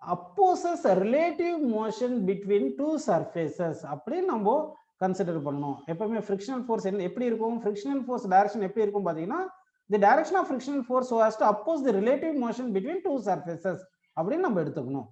opposes relative motion between two surfaces அப்படின்னு நம்ம கன்சிடர் பண்ணணும். எப்பவுமே ஃப்ரிக்ஷனல் ஃபோர்ஸ் எப்படி இருக்கும், ஃப்ரிக்ஷனல் ஃபோர்ஸ் டைரக்ஷன் எப்படி இருக்கும் பாத்தீங்கன்னா the direction of frictional force so as to oppose the relative motion between two surfaces அப்படின்னு நம்ம எடுத்துக்கணும்.